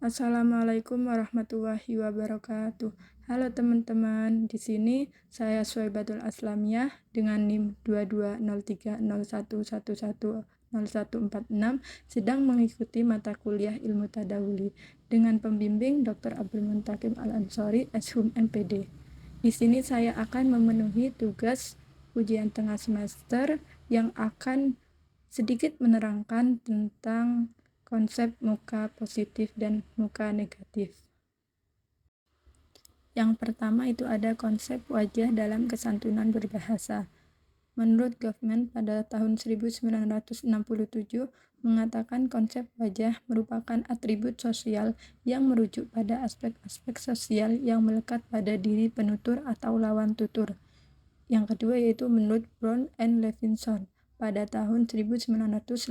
Assalamualaikum warahmatullahi wabarakatuh. Halo teman-teman, di sini saya Suwaibatul Aslamiyah dengan NIM 220301110146 sedang mengikuti mata kuliah Ilmu Tadawuli dengan pembimbing Dr. Abdul Muntakim Al-Ansori, Shum MPD. Di sini saya akan memenuhi tugas ujian tengah semester yang akan sedikit menerangkan tentang konsep muka positif dan muka negatif. Yang pertama itu ada konsep wajah dalam kesantunan berbahasa. Menurut Goffman pada tahun 1967 mengatakan konsep wajah merupakan atribut sosial yang merujuk pada aspek-aspek sosial yang melekat pada diri penutur atau lawan tutur. Yang kedua yaitu menurut Brown and Levinson pada tahun 1987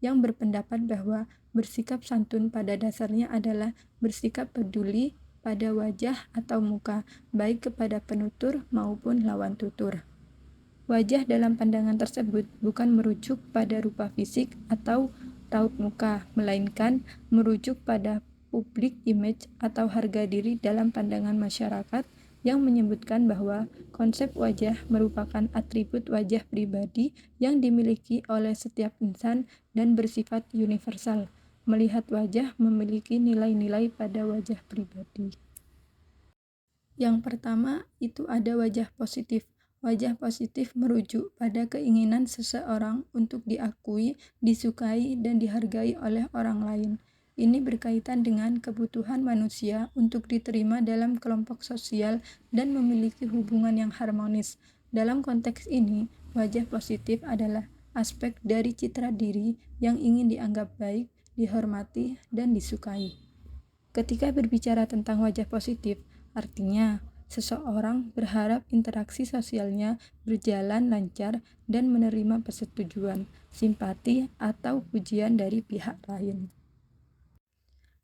yang berpendapat bahwa bersikap santun pada dasarnya adalah bersikap peduli pada wajah atau muka, baik kepada penutur maupun lawan tutur. Wajah dalam pandangan tersebut bukan merujuk pada rupa fisik atau raut muka, melainkan merujuk pada public image atau harga diri dalam pandangan masyarakat yang menyebutkan bahwa konsep wajah merupakan atribut wajah pribadi yang dimiliki oleh setiap insan dan bersifat universal. Melihat wajah memiliki nilai-nilai pada wajah pribadi. Yang pertama itu ada wajah positif. Wajah positif merujuk pada keinginan seseorang untuk diakui, disukai, dan dihargai oleh orang lain. Ini berkaitan dengan kebutuhan manusia untuk diterima dalam kelompok sosial dan memiliki hubungan yang harmonis. Dalam konteks ini, wajah positif adalah aspek dari citra diri yang ingin dianggap baik, dihormati, dan disukai. Ketika berbicara tentang wajah positif, artinya seseorang berharap interaksi sosialnya berjalan lancar dan menerima persetujuan, simpati, atau pujian dari pihak lain.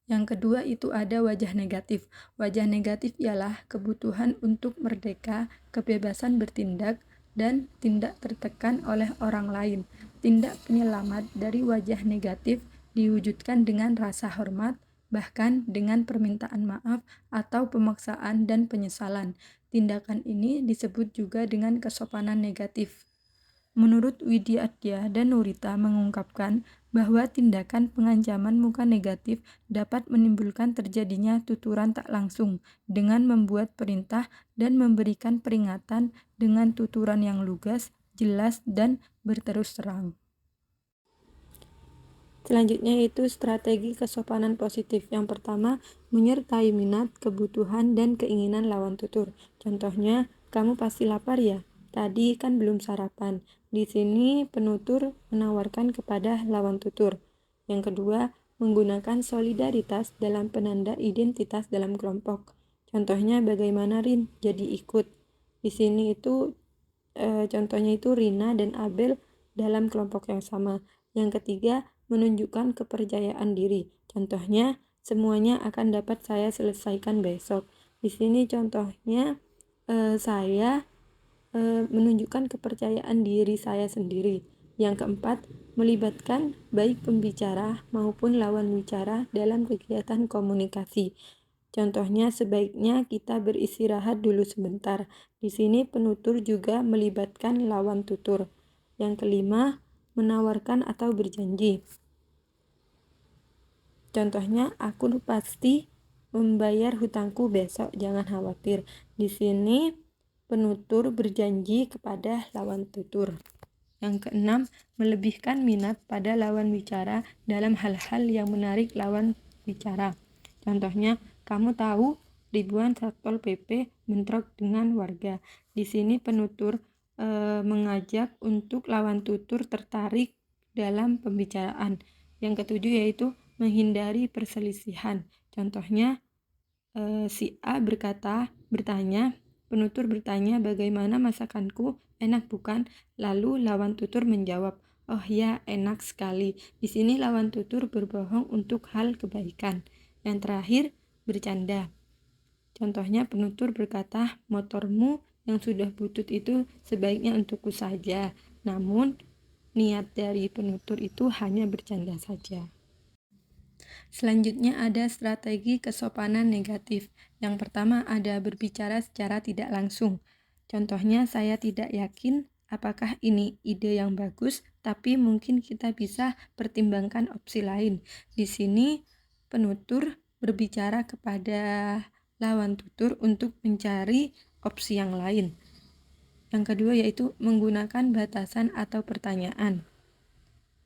Yang kedua itu ada wajah negatif. Wajah negatif ialah kebutuhan untuk merdeka, kebebasan bertindak, dan tidak tertekan oleh orang lain. Tindak penyelamat dari wajah negatif diwujudkan dengan rasa hormat, bahkan dengan permintaan maaf atau pemaksaan dan penyesalan. Tindakan ini disebut juga dengan kesopanan negatif. Menurut Widyadya dan Nurita mengungkapkan bahwa tindakan pengancaman muka negatif dapat menimbulkan terjadinya tuturan tak langsung dengan membuat perintah dan memberikan peringatan dengan tuturan yang lugas, jelas, dan berterus terang. Selanjutnya yaitu strategi kesopanan positif. Yang pertama, menyertai minat, kebutuhan, dan keinginan lawan tutur. Contohnya, kamu pasti lapar ya? Tadi kan belum sarapan. Di sini penutur menawarkan kepada lawan tutur. Yang kedua, menggunakan solidaritas dalam penanda identitas dalam kelompok. Contohnya bagaimana Rin jadi ikut. Di sini itu contohnya itu Rina dan Abel dalam kelompok yang sama. Yang ketiga, menunjukkan kepercayaan diri. Contohnya, semuanya akan dapat saya selesaikan besok. Di sini contohnya saya menunjukkan kepercayaan diri saya sendiri. Yang keempat, melibatkan baik pembicara maupun lawan bicara dalam kegiatan komunikasi. Contohnya, sebaiknya kita beristirahat dulu sebentar. Di sini penutur juga melibatkan lawan tutur. Yang kelima, menawarkan atau berjanji. Contohnya, aku pasti membayar hutangku besok, jangan khawatir. Di sini penutur berjanji kepada lawan tutur. Yang keenam, melebihkan minat pada lawan bicara dalam hal-hal yang menarik lawan bicara. Contohnya, kamu tahu ribuan Satpol PP bentrok dengan warga. Di sini penutur mengajak untuk lawan tutur tertarik dalam pembicaraan. Yang ketujuh yaitu menghindari perselisihan. Contohnya, si A bertanya, penutur bertanya bagaimana masakanku, enak bukan? Lalu lawan tutur menjawab, oh ya enak sekali. Di sini lawan tutur berbohong untuk hal kebaikan. Yang terakhir, bercanda. Contohnya penutur berkata, motormu yang sudah butut itu sebaiknya untukku saja. Namun niat dari penutur itu hanya bercanda saja. Selanjutnya ada strategi kesopanan negatif. Yang pertama ada berbicara secara tidak langsung. Contohnya, saya tidak yakin apakah ini ide yang bagus, tapi mungkin kita bisa pertimbangkan opsi lain. Di sini penutur berbicara kepada lawan tutur untuk mencari opsi yang lain. Yang kedua yaitu menggunakan batasan atau pertanyaan.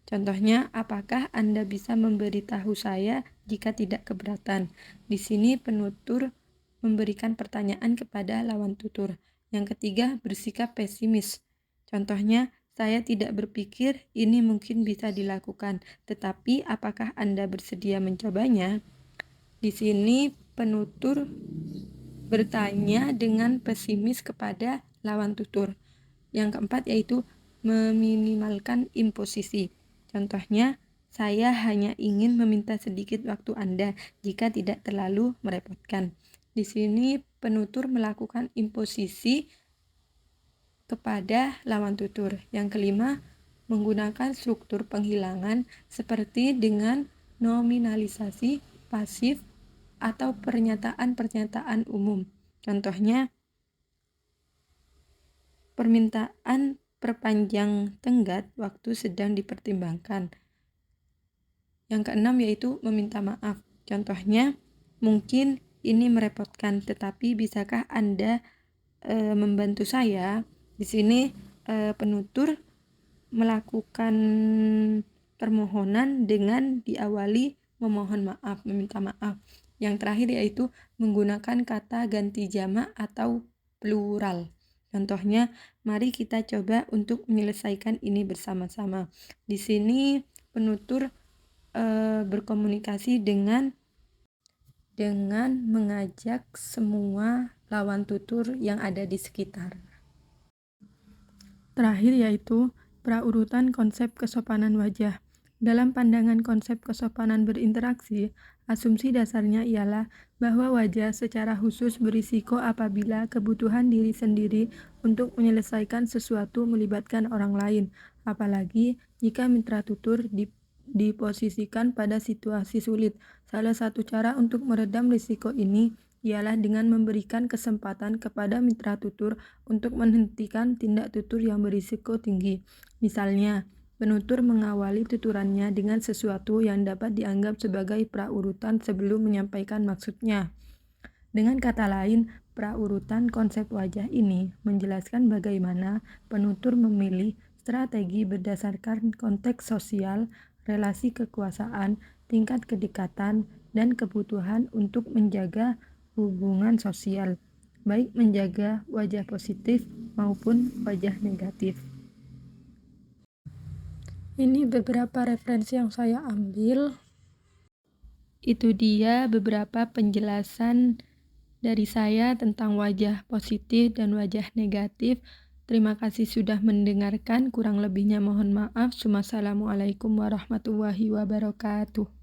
Contohnya, apakah Anda bisa memberitahu saya jika tidak keberatan? Di sini penutur memberikan pertanyaan kepada lawan tutur. Yang ketiga, bersikap pesimis. Contohnya, saya tidak berpikir ini mungkin bisa dilakukan, tetapi apakah Anda bersedia mencobanya? Di sini penutur bertanya dengan pesimis kepada lawan tutur. Yang keempat yaitu meminimalkan imposisi. Contohnya, saya hanya ingin meminta sedikit waktu Anda jika tidak terlalu merepotkan. Di sini penutur melakukan imposisi kepada lawan tutur. Yang kelima, menggunakan struktur penghilangan seperti dengan nominalisasi pasif atau pernyataan-pernyataan umum. Contohnya, permintaan perpanjang tenggat waktu sedang dipertimbangkan. Yang keenam yaitu meminta maaf. Contohnya, mungkin ini merepotkan, tetapi bisakah Anda membantu saya? Di sini penutur melakukan permohonan dengan diawali memohon maaf, meminta maaf. Yang terakhir yaitu menggunakan kata ganti jamak atau plural. Contohnya, mari kita coba untuk menyelesaikan ini bersama-sama. Di sini penutur berkomunikasi dengan mengajak semua lawan tutur yang ada di sekitar. Terakhir yaitu praurutan konsep kesopanan wajah. Dalam pandangan konsep kesopanan berinteraksi, asumsi dasarnya ialah bahwa wajah secara khusus berisiko apabila kebutuhan diri sendiri untuk menyelesaikan sesuatu melibatkan orang lain, apalagi jika mitra tutur diposisikan pada situasi sulit. Salah satu cara untuk meredam risiko ini ialah dengan memberikan kesempatan kepada mitra tutur untuk menghentikan tindak tutur yang berisiko tinggi. Misalnya, penutur mengawali tuturannya dengan sesuatu yang dapat dianggap sebagai praurutan sebelum menyampaikan maksudnya. Dengan kata lain, praurutan konsep wajah ini menjelaskan bagaimana penutur memilih strategi berdasarkan konteks sosial, relasi kekuasaan, tingkat kedekatan, dan kebutuhan untuk menjaga hubungan sosial, baik menjaga wajah positif maupun wajah negatif. Ini beberapa referensi yang saya ambil. Itu dia beberapa penjelasan dari saya tentang wajah positif dan wajah negatif. Terima kasih sudah mendengarkan. Kurang lebihnya mohon maaf. Wassalamualaikum warahmatullahi wabarakatuh.